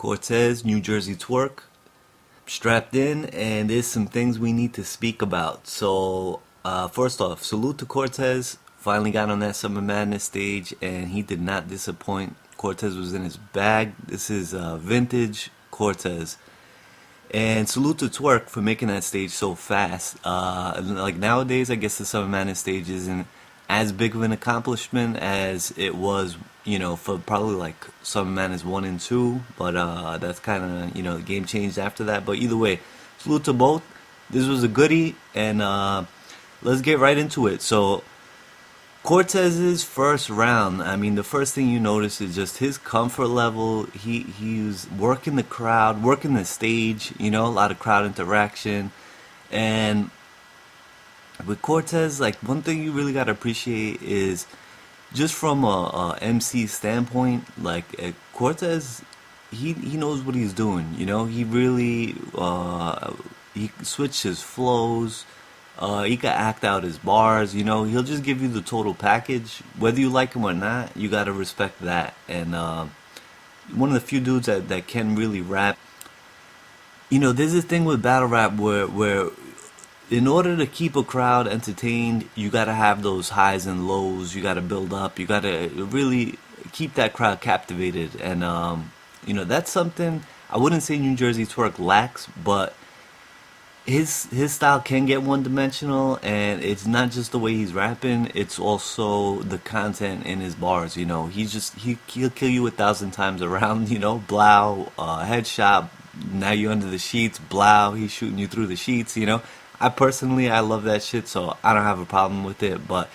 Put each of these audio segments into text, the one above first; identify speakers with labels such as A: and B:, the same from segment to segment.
A: Cortez, New Jersey Twork, strapped in, and there's some things we need to speak about. So, first off, salute to Cortez. Finally got on that Summer Madness stage, and he did not disappoint. Cortez was in his bag. This is vintage Cortez. And salute to Twerk for making that stage so fast. Like nowadays, I guess the Summer Madness stage isn't as big of an accomplishment as it was, for probably like Summer Madness 1 and 2. But that's kind of, the game changed after that. But either way, salute to both. This was a goodie, and let's get right into it. So, Cortez's first round, I mean, the first thing you notice is just his comfort level. He was working the crowd, working the stage, a lot of crowd interaction. And with Cortez, like, one thing you really got to appreciate is just from a MC standpoint, like, Cortez, he knows what he's doing, he really, he switched his flows. He can act out his bars, he'll just give you the total package. Whether you like him or not, you gotta respect that. And one of the few dudes that can really rap. There's this thing with battle rap where in order to keep a crowd entertained, you gotta have those highs and lows, you gotta build up, you gotta really keep that crowd captivated. And, that's something I wouldn't say New Jersey Twork lacks, but his style can get one-dimensional, and it's not just the way he's rapping, it's also the content in his bars. He'll kill you 1,000 times around, blow, headshot, now you're under the sheets, blow, he's shooting you through the sheets. I love that shit, so I don't have a problem with it. But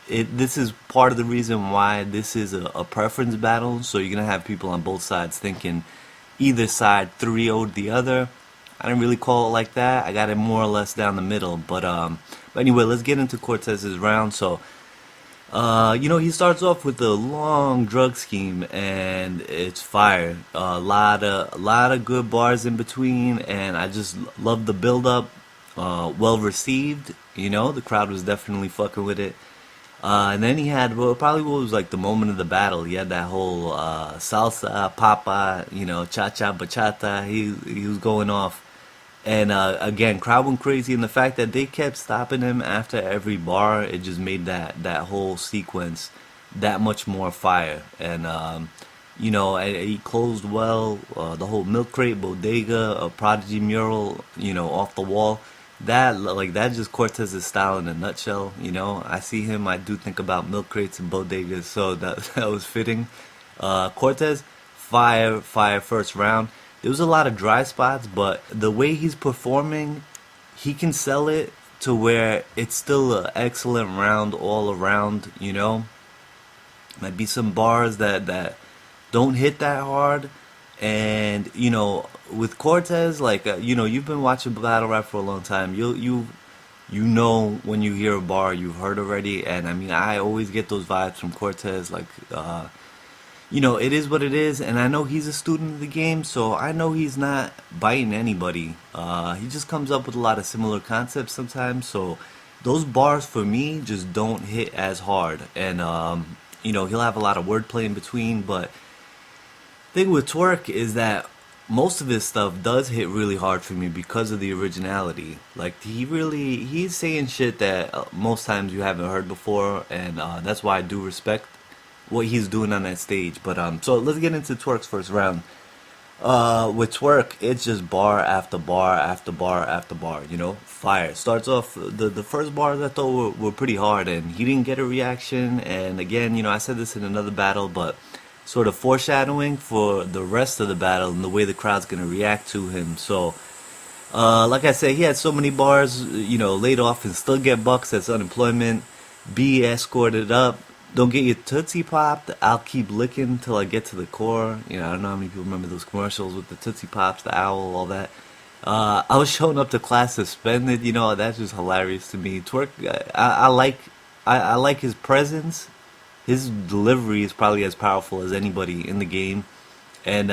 A: this is part of the reason why this is a preference battle. So you're gonna have people on both sides thinking either side 3-0'd the other. I didn't really call it like that. I got it more or less down the middle. But anyway, let's get into Cortez's round. So, he starts off with a long drug scheme, and it's fire. A lot of good bars in between, and I just love the build up. Well received. The crowd was definitely fucking with it. And then he had probably what was like the moment of the battle. He had that whole salsa, papa, cha-cha, bachata. He was going off. And again, crowd went crazy, and the fact that they kept stopping him after every bar, it just made that whole sequence that much more fire. And he closed well. The whole Milk Crate, Bodega, a Prodigy mural, off the wall. That just Cortez's style in a nutshell. I see him, I do think about Milk Crates and Bodegas, so that was fitting. Cortez, fire first round. There was a lot of dry spots, but the way he's performing, he can sell it to where it's still an excellent round all around. Might be some bars that don't hit that hard. And, with Cortez, like, you've been watching battle rap for a long time. You when you hear a bar you've heard already. And, I mean, I always get those vibes from Cortez, like, it is what it is, and I know he's a student of the game, so I know he's not biting anybody. He just comes up with a lot of similar concepts sometimes, so those bars for me just don't hit as hard. And, he'll have a lot of wordplay in between, but the thing with Twerk is that most of his stuff does hit really hard for me because of the originality. Like, he's saying shit that most times you haven't heard before, and that's why I do respect what he's doing on that stage. But so let's get into Twerk's first round. With Twerk, it's just bar after bar after bar after bar, fire. Starts off, the first bars I thought were pretty hard, and he didn't get a reaction. And again, I said this in another battle, but sort of foreshadowing for the rest of the battle and the way the crowd's gonna react to him. So like I said, he had so many bars, laid off and still get bucks. That's unemployment. Be escorted up. Don't get your Tootsie Popped. I'll keep licking till I get to the core. I don't know how many people remember those commercials with the Tootsie Pops, the owl, all that. I was showing up to class suspended. That's just hilarious to me. Twerk, I like his presence. His delivery is probably as powerful as anybody in the game. And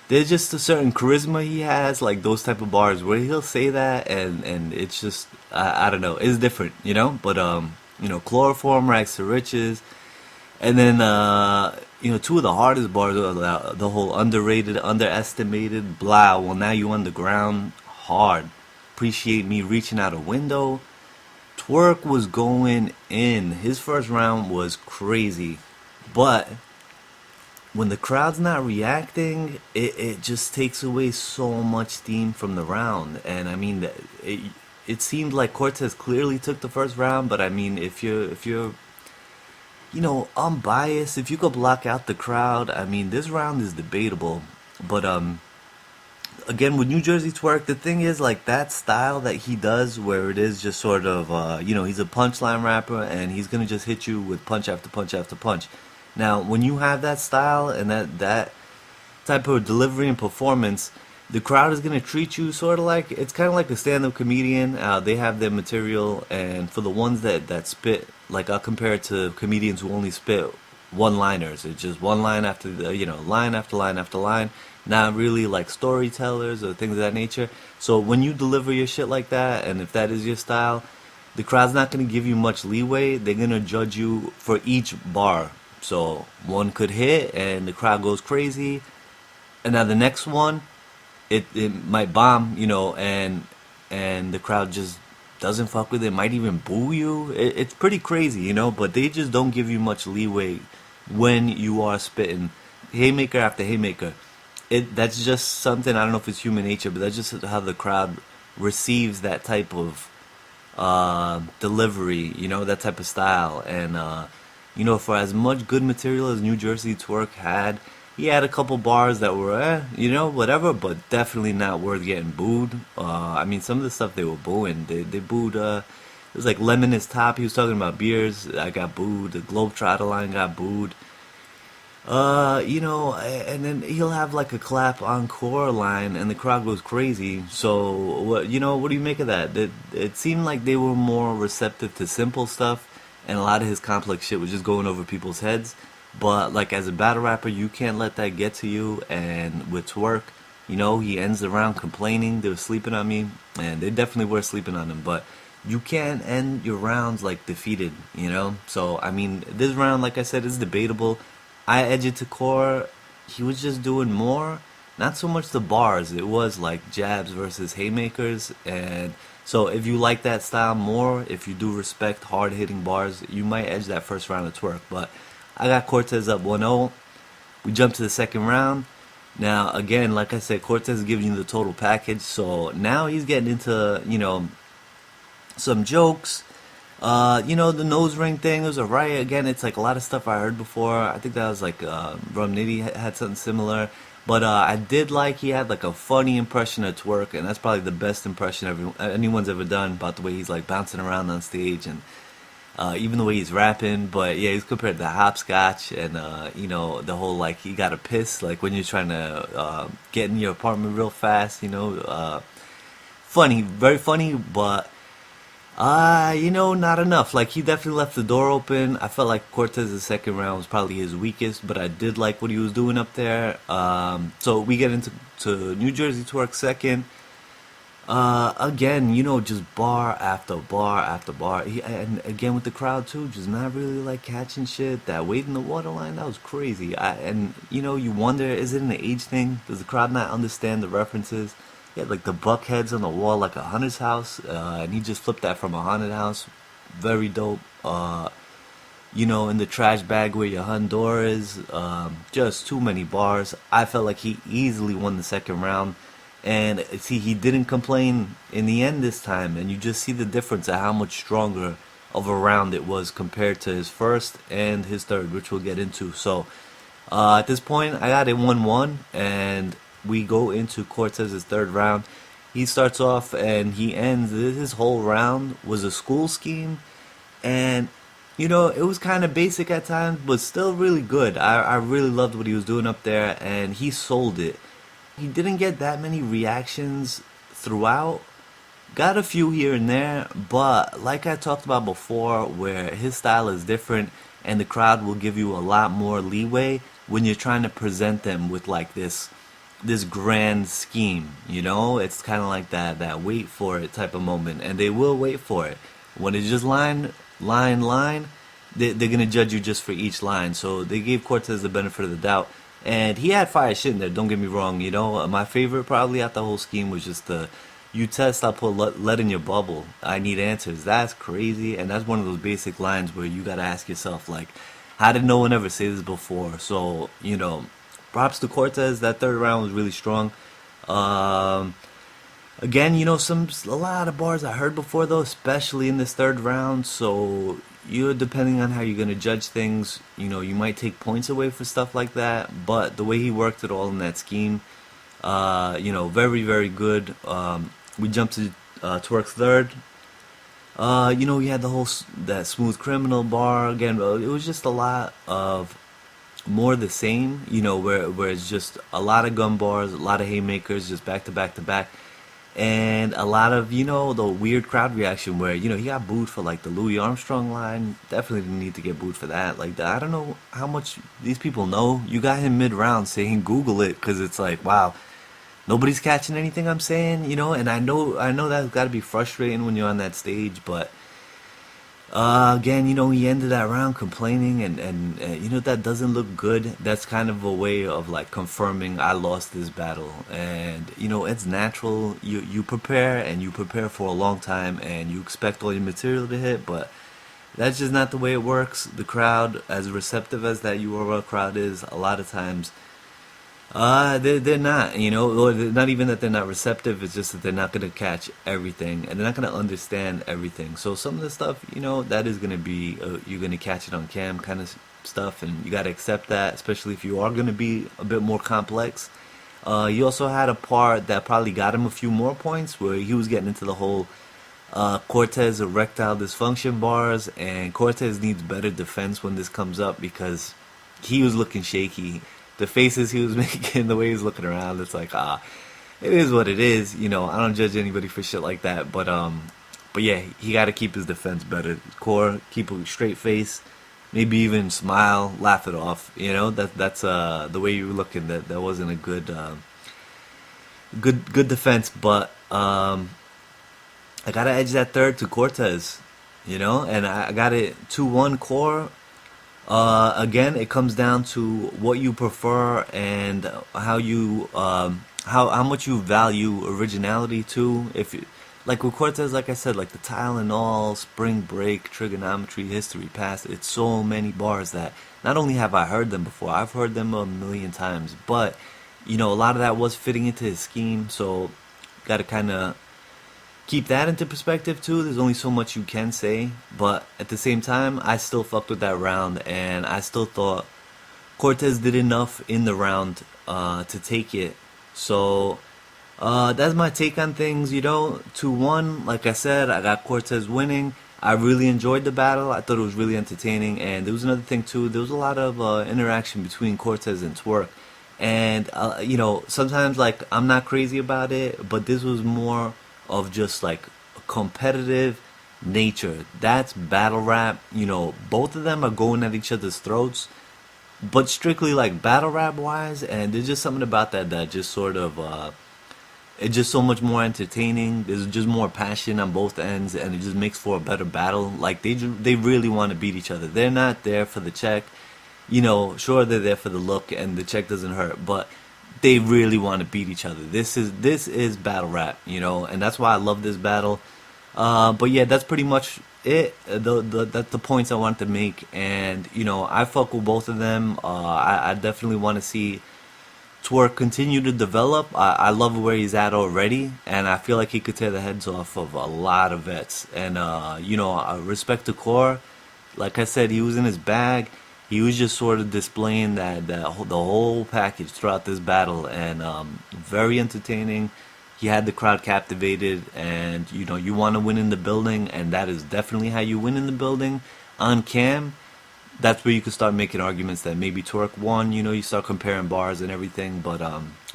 A: there's just a certain charisma he has, like those type of bars where he'll say that, and it's just, I don't know, it's different, But chloroform, rags to riches. And then two of the hardest bars are the whole underrated, underestimated, blah. Well, now you underground, hard. Appreciate me reaching out a window. Twerk was going in. His first round was crazy. But when the crowd's not reacting, it just takes away so much steam from the round. And I mean, it seemed like Cortez clearly took the first round. But I mean, if you're unbiased, if you could block out the crowd, I mean, this round is debatable. But again, with New Jersey Twork, the thing is, like, that style that he does, where it is just sort of, he's a punchline rapper, and he's gonna just hit you with punch after punch after punch. Now, when you have that style and that type of delivery and performance, the crowd is gonna treat you sort of like, it's kind of like a stand-up comedian. They have their material, and for the ones that spit, like, I'll compare it to comedians who only spit one-liners. It's just one line after line after line after line, not really like storytellers or things of that nature. So when you deliver your shit like that, and if that is your style, the crowd's not going to give you much leeway. They're going to judge you for each bar. So one could hit and the crowd goes crazy, and now the next one, it might bomb, and the crowd just doesn't fuck with it, might even boo you. It's pretty crazy, but they just don't give you much leeway when you are spitting haymaker after haymaker. That's just something, I don't know if it's human nature, but that's just how the crowd receives that type of delivery, that type of style. And for as much good material as New Jersey Twork had, he had a couple bars that were, whatever, but definitely not worth getting booed. I mean, some of the stuff they were booing, they booed, it was like Lemon is Top, he was talking about beers, I got booed, the Globetrotter line got booed. And then he'll have like a clap encore line, and the crowd goes crazy. So, what do you make of that? It seemed like they were more receptive to simple stuff, and a lot of his complex shit was just going over people's heads. But like as a battle rapper, you can't let that get to you. And with Twork, he ends the round complaining they were sleeping on me, and they definitely were sleeping on him. But you can't end your rounds like defeated, So I mean, this round, like I said, is debatable. I edge it to Core. He was just doing more, not so much the bars. It was like jabs versus haymakers. And so if you like that style more, if you do respect hard hitting bars, you might edge that first round of Twork. But I got Cortez up 1-0. We jump to the second round. Now, again, like I said, Cortez is giving you the total package. So now he's getting into, some jokes. The nose ring thing was alright. Again, it's like a lot of stuff I heard before. I think that was like Rum Nitty had something similar. But I did like he had like a funny impression of Twork, and that's probably the best impression anyone's ever done about the way he's like bouncing around on stage, and even the way he's rapping. But yeah, he's compared to hopscotch, and the whole like he got a piss like when you're trying to get in your apartment real fast. Funny, very funny, but. Not enough. Like, he definitely left the door open. I felt like Cortez's second round was probably his weakest, but I did like what he was doing up there. So we get into New Jersey Twork second. Again, just bar after bar after bar. And again with the crowd too, just not really like catching shit. That wait in the waterline, that was crazy. You wonder, is it an age thing? Does the crowd not understand the references? He had like the buck heads on the wall, like a haunted house, and he just flipped that from a haunted house. Very dope. In the trash bag where your hun door is. Just too many bars. I felt like he easily won the second round. And see, he didn't complain in the end this time, and you just see the difference of how much stronger of a round it was compared to his first and his third, which we'll get into. So at this point, I got it 1-1, and we go into Cortez's third round. He starts off and he ends. His whole round was a school scheme, and it was kind of basic at times, but still really good. I really loved what he was doing up there, and he sold it. He didn't get that many reactions throughout. Got a few here and there, but like I talked about before, where his style is different, and the crowd will give you a lot more leeway when you're trying to present them with like this grand scheme, it's kind of like that wait for it type of moment, and they will wait for it. When it's just line, they're gonna judge you just for each line. So they gave Cortez the benefit of the doubt, and he had fire shit in there. Don't get me wrong. My favorite probably out the whole scheme was just the "You test, I put lead in your bubble. I need answers." That's crazy, and that's one of those basic lines where you gotta ask yourself, like, how did no one ever say this before? So props to Cortez. That third round was really strong. Um, Again, a lot of bars I heard before though, especially in this third round. So depending on how you're gonna judge things, you might take points away for stuff like that. But the way he worked it all in that scheme, very very good. We jumped to Twork's third. We had the whole that smooth criminal bar again. It was just a lot of more the same. Where it's just a lot of gun bars, a lot of haymakers, just back to back to back. And a lot of the weird crowd reaction where he got booed for like the Louis Armstrong line. Definitely didn't need to get booed for that. Like, I don't know how much these people know. You got him mid-round saying Google it, because it's like, wow, nobody's catching anything I'm saying. And I know that's got to be frustrating when you're on that stage. But again, he ended that round complaining, and that doesn't look good. That's kind of a way of like confirming I lost this battle, and it's natural. You prepare, and you prepare for a long time, and you expect all your material to hit, but that's just not the way it works. The crowd, as receptive as that URL crowd is, a lot of times they're not, or they're not even that they're not receptive. It's just that they're not gonna catch everything, and they're not gonna understand everything. So some of the stuff, that is gonna be you're gonna catch it on cam kind of stuff, and you gotta accept that, especially if you are gonna be a bit more complex. He also had a part that probably got him a few more points, where he was getting into the whole Cortez erectile dysfunction bars, and Cortez needs better defense when this comes up, because he was looking shaky. The faces he was making, the way he was looking around, it's like, it is what it is. I don't judge anybody for shit like that. But yeah, he got to keep his defense better. Core, keep a straight face, maybe even smile, laugh it off. That's the way you were looking. That wasn't a good defense. But I gotta edge that third to Cortez. And I got it 2-1 Core. Again, it comes down to what you prefer and how you how much you value originality too. If you, like with Cortez, like I said, like the Tile and All, Spring Break, Trigonometry, History Past, it's so many bars that not only have I heard them before, I've heard them a million times, but a lot of that was fitting into his scheme, so got to kind of keep that into perspective too. There's only so much you can say, but at the same time, I still fucked with that round, and I still thought Cortez did enough in the round to take it. So that's my take on things. 2-1. Like I said, I got Cortez winning. I really enjoyed the battle. I thought it was really entertaining, and there was another thing too. There was a lot of interaction between Cortez and Twork, and sometimes like I'm not crazy about it, but this was more of just like a competitive nature. That's battle rap. Both of them are going at each other's throats, but strictly like battle rap wise, and there's just something about that just sort of it's just so much more entertaining. There's just more passion on both ends, and it just makes for a better battle. Like they really want to beat each other. They're not there for the check. Sure, they're there for the look, and the check doesn't hurt, but they really want to beat each other. This is battle rap, and that's why I love this battle. But yeah, that's pretty much it. That's the points I wanted to make, and I fuck with both of them. I definitely want to see Twork continue to develop. I love where he's at already, and I feel like he could tear the heads off of a lot of vets. And respect to Core. Like I said, he was in his bag. He was just sort of displaying the whole package throughout this battle, and very entertaining. He had the crowd captivated, and you want to win in the building, and that is definitely how you win in the building. On cam, that's where you can start making arguments that maybe Twork won. You start comparing bars and everything. But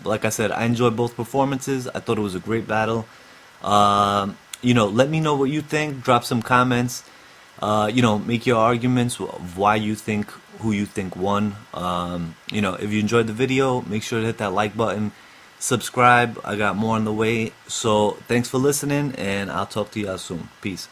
A: like I said, I enjoyed both performances. I thought it was a great battle. Let me know what you think. Drop some comments. Make your arguments of why you think, who you think won. If you enjoyed the video, make sure to hit that like button. Subscribe. I got more on the way. So thanks for listening, and I'll talk to y'all soon. Peace.